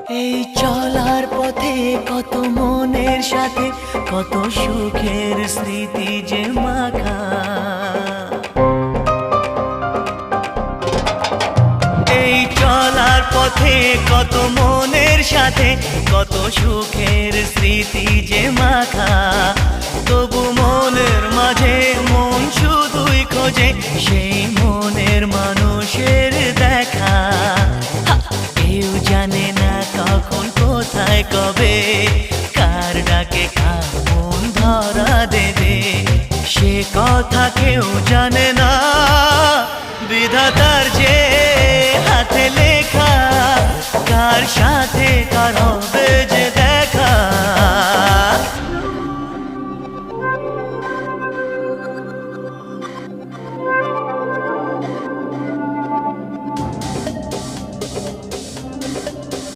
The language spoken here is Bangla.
এই চলার পথে কত মনের সাথে কত সুখের স্মৃতি যে মাখা। এই চলার পথে কত মনের সাথে কত সুখের স্মৃতি যে মাখা। তবু মনের মাঝে মন শুধুই খোঁজে সেই মনের মানুষের দেখা। কেউ জানে না কখন কোথায় কবে কার ডাকে কার মন ধরা দেবে, সে কথা কেউ জানে না। বিধাতার যে হাতে লেখা কার সাথে কার